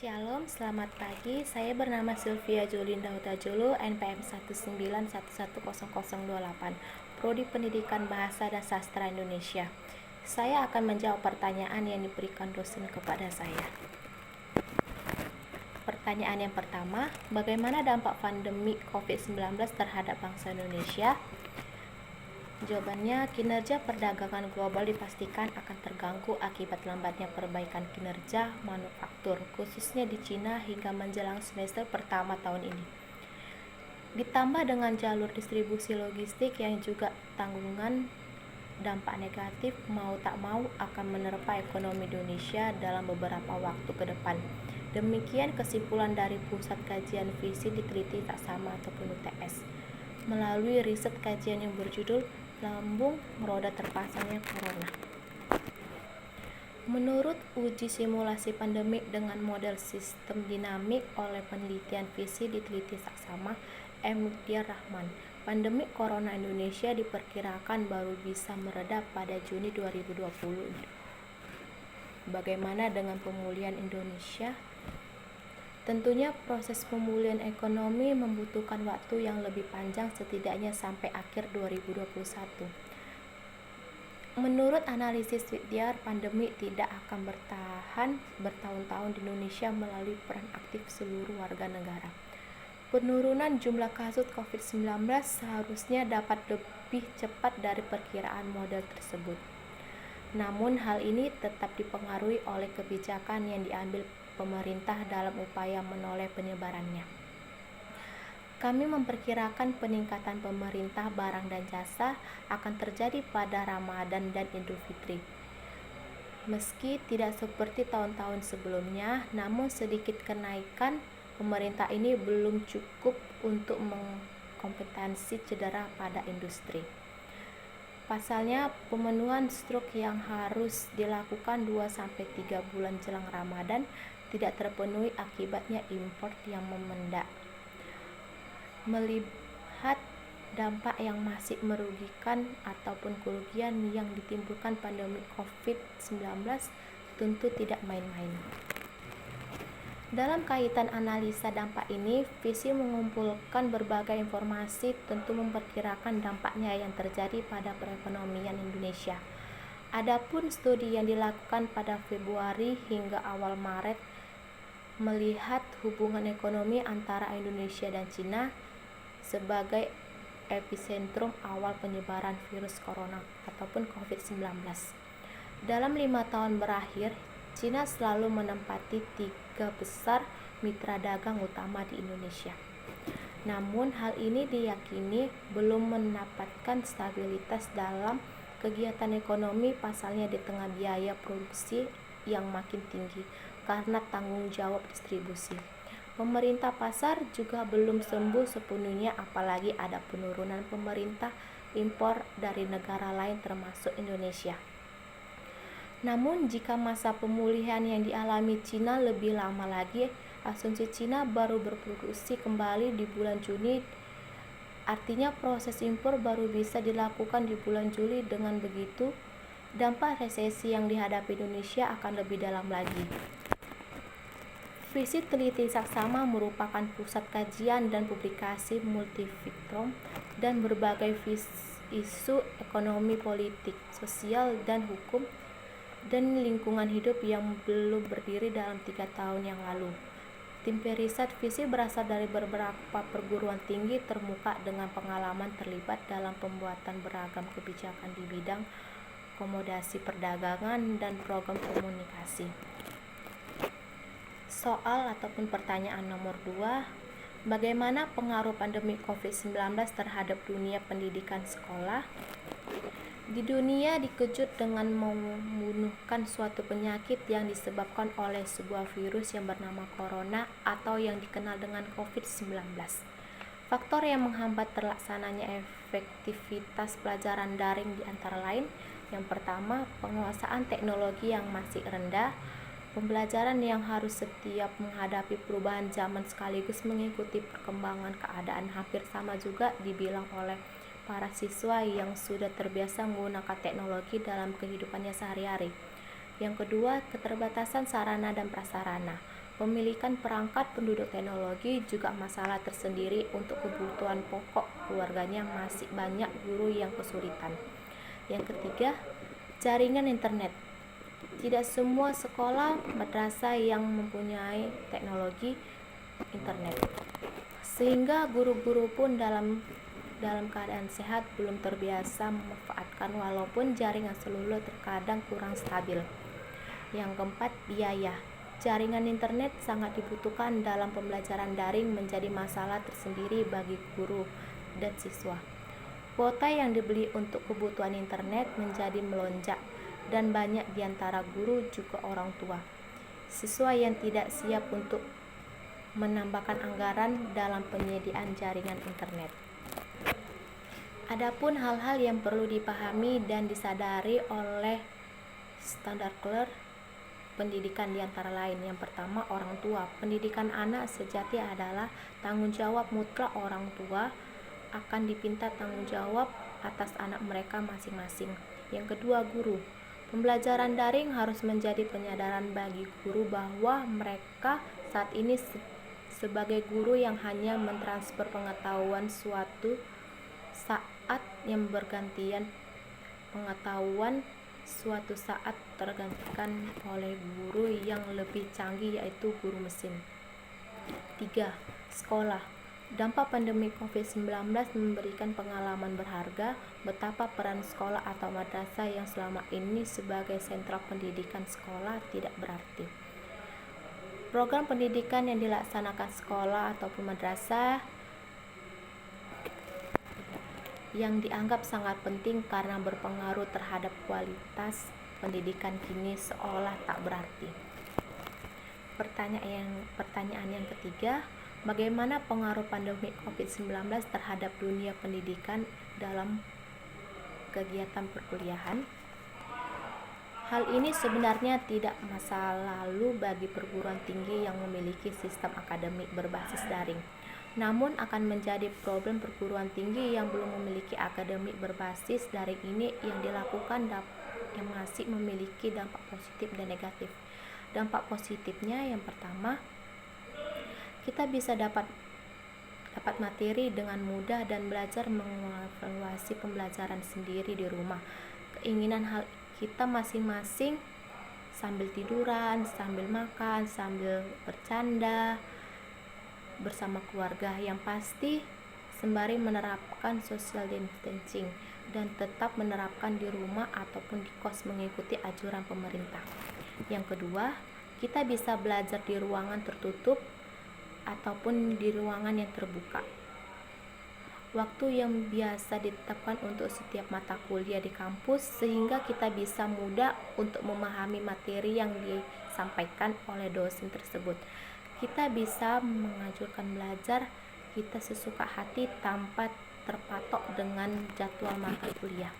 Shalom, selamat pagi. Saya bernama Sylvia Jolinda Hutajulu, NPM 191110028, Prodi Pendidikan Bahasa dan Sastra Indonesia. Saya akan menjawab pertanyaan yang diberikan dosen kepada saya. Pertanyaan yang pertama, bagaimana dampak pandemi COVID-19 terhadap bangsa Indonesia? Jawabannya, kinerja perdagangan global dipastikan akan terganggu akibat lambatnya perbaikan kinerja manufaktur, khususnya di Cina hingga menjelang semester pertama tahun ini. Ditambah dengan jalur distribusi logistik yang juga tanggungan, dampak negatif mau tak mau akan menerpa ekonomi Indonesia dalam beberapa waktu ke depan. Demikian kesimpulan dari Pusat Kajian Visi Diteliti Saksama ataupun UTS melalui riset kajian yang berjudul Lambung Roda Terpasangnya Corona. Menurut uji simulasi pandemik dengan model sistem dinamik oleh penelitian Visi Diteliti Saksama M. Lutfiar Rahman, pandemi Corona Indonesia diperkirakan baru bisa mereda pada Juni 2020. Bagaimana dengan pemulihan Indonesia? Tentunya proses pemulihan ekonomi membutuhkan waktu yang lebih panjang, setidaknya sampai akhir 2021. Menurut analisis Lutfiar, pandemi tidak akan bertahan bertahun-tahun di Indonesia melalui peran aktif seluruh warga negara. Penurunan jumlah kasus COVID-19 seharusnya dapat lebih cepat dari perkiraan model tersebut. Namun hal ini tetap dipengaruhi oleh kebijakan yang diambil pemerintah dalam upaya menoleh penyebarannya. Kami memperkirakan peningkatan pemerintah barang dan jasa akan terjadi pada Ramadan dan Idul Fitri. Meski tidak seperti tahun-tahun sebelumnya, namun sedikit kenaikan pemerintah ini belum cukup untuk mengkompensasi cedera pada industri. Pasalnya, pemenuhan stok yang harus dilakukan 2-3 bulan jelang Ramadan tidak terpenuhi akibatnya impor yang memendak. Melihat dampak yang masih merugikan ataupun kerugian yang ditimbulkan pandemi COVID-19 tentu tidak main-main. Dalam kaitan analisa dampak ini, Visi mengumpulkan berbagai informasi, tentu memperkirakan dampaknya yang terjadi pada perekonomian Indonesia. Adapun studi yang dilakukan pada Februari hingga awal Maret melihat hubungan ekonomi antara Indonesia dan Cina sebagai epicentrum awal penyebaran virus corona ataupun COVID-19. Dalam 5 tahun berakhir, Cina selalu menempati 3 besar mitra dagang utama di Indonesia. Namun hal ini diyakini belum mendapatkan stabilitas dalam kegiatan ekonomi, pasalnya di tengah biaya produksi yang makin tinggi karena tanggung jawab distribusi. Pemerintah pasar juga belum sembuh sepenuhnya, apalagi ada penurunan pemerintah impor dari negara lain termasuk Indonesia. Namun jika masa pemulihan yang dialami Cina lebih lama lagi, asumsi Cina baru berproduksi kembali di bulan Juni, artinya proses impor baru bisa dilakukan di bulan Juli. Dengan begitu, dampak resesi yang dihadapi Indonesia akan lebih dalam lagi. Visi Teliti Saksama merupakan pusat kajian dan publikasi multifiktrom dan berbagai isu ekonomi, politik, sosial, dan hukum dan lingkungan hidup yang belum berdiri dalam 3 tahun yang lalu. Tim periset Visi berasal dari beberapa perguruan tinggi termuka dengan pengalaman terlibat dalam pembuatan beragam kebijakan di bidang akomodasi perdagangan dan program komunikasi. Soal ataupun pertanyaan nomor 2, bagaimana pengaruh pandemi COVID-19 terhadap dunia pendidikan sekolah? Di dunia dikejut dengan membunuhkan suatu penyakit yang disebabkan oleh sebuah virus yang bernama corona atau yang dikenal dengan COVID-19. Faktor yang menghambat terlaksananya efektivitas pelajaran daring di antara lain, yang pertama, penguasaan teknologi yang masih rendah, pembelajaran yang harus setiap menghadapi perubahan zaman sekaligus mengikuti perkembangan keadaan hampir sama juga dibilang oleh para siswa yang sudah terbiasa menggunakan teknologi dalam kehidupannya sehari-hari. Yang kedua, keterbatasan sarana dan prasarana. Pemilikan perangkat penduduk teknologi juga masalah tersendiri. Untuk kebutuhan pokok keluarganya masih banyak guru yang kesulitan. Yang ketiga, jaringan internet. Tidak semua sekolah madrasah yang mempunyai teknologi internet, sehingga guru-guru pun dalam keadaan sehat belum terbiasa memanfaatkan, walaupun jaringan seluler terkadang kurang stabil. Yang keempat, biaya. Jaringan internet sangat dibutuhkan dalam pembelajaran daring menjadi masalah tersendiri bagi guru dan siswa. Kuota yang dibeli untuk kebutuhan internet menjadi melonjak, dan banyak di antara guru juga orang tua siswa yang tidak siap untuk menambahkan anggaran dalam penyediaan jaringan internet. Adapun hal-hal yang perlu dipahami dan disadari oleh stakeholder pendidikan di antara lain. Yang pertama, orang tua. Pendidikan anak sejati adalah tanggung jawab mutlak orang tua, akan dipinta tanggung jawab atas anak mereka masing-masing. Yang kedua, guru. Pembelajaran daring harus menjadi penyadaran bagi guru bahwa mereka saat ini sebagai guru yang hanya mentransfer pengetahuan suatu saat yang bergantian pengetahuan suatu saat tergantikan oleh guru yang lebih canggih, yaitu guru mesin. 3. Sekolah. Dampak pandemi COVID-19 memberikan pengalaman berharga betapa peran sekolah atau madrasah yang selama ini sebagai sentral pendidikan sekolah tidak berarti. Program pendidikan yang dilaksanakan sekolah ataupun madrasah yang dianggap sangat penting karena berpengaruh terhadap kualitas pendidikan kini seolah tak berarti. Pertanyaan yang ketiga, bagaimana pengaruh pandemi COVID-19 terhadap dunia pendidikan dalam kegiatan perkuliahan? Hal ini sebenarnya tidak masa lalu bagi perguruan tinggi yang memiliki sistem akademik berbasis daring. Namun akan menjadi problem perguruan tinggi yang belum memiliki akademik berbasis daring ini yang dilakukan yang masih memiliki dampak positif dan negatif. Dampak positifnya yang pertama, kita bisa dapat materi dengan mudah dan belajar mengevaluasi pembelajaran sendiri di rumah. Keinginan hal kita masing-masing sambil tiduran, sambil makan, sambil bercanda bersama keluarga, yang pasti sembari menerapkan social distancing dan tetap menerapkan di rumah ataupun di kos mengikuti anjuran pemerintah. Yang kedua, kita bisa belajar di ruangan tertutup ataupun di ruangan yang terbuka. Waktu yang biasa ditetapkan untuk setiap mata kuliah di kampus, sehingga kita bisa mudah untuk memahami materi yang disampaikan oleh dosen tersebut. Kita bisa mengajukan belajar kita sesuka hati tanpa terpatok dengan jadwal mata kuliah.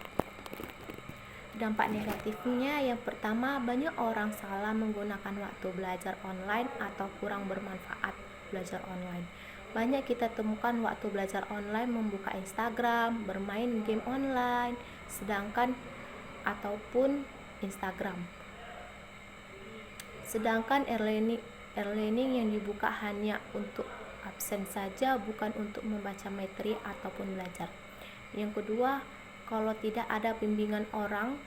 Dampak negatifnya yang pertama, banyak orang salah menggunakan waktu belajar online atau kurang bermanfaat belajar online. Banyak kita temukan waktu belajar online membuka Instagram, bermain game online, ataupun Instagram. Sedangkan e-learning yang dibuka hanya untuk absen saja, bukan untuk membaca materi ataupun belajar. Yang kedua, kalau tidak ada bimbingan orang,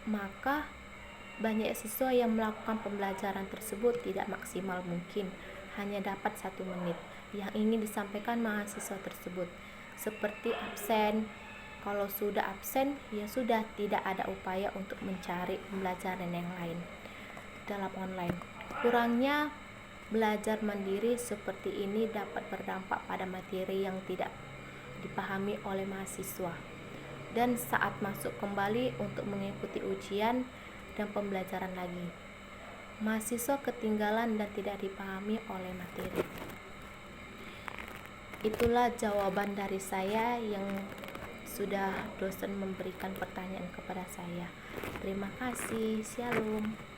maka banyak siswa yang melakukan pembelajaran tersebut tidak maksimal mungkin, hanya dapat 1 menit yang ingin disampaikan mahasiswa tersebut. Seperti absen, kalau sudah absen, ya sudah, tidak ada upaya untuk mencari pembelajaran yang lain dalam online. Kurangnya belajar mandiri seperti ini dapat berdampak pada materi yang tidak dipahami oleh mahasiswa, dan saat masuk kembali untuk mengikuti ujian dan pembelajaran lagi, mahasiswa ketinggalan dan tidak dipahami oleh materi. Itulah jawaban dari saya yang sudah dosen memberikan pertanyaan kepada saya. Terima kasih. Shalom.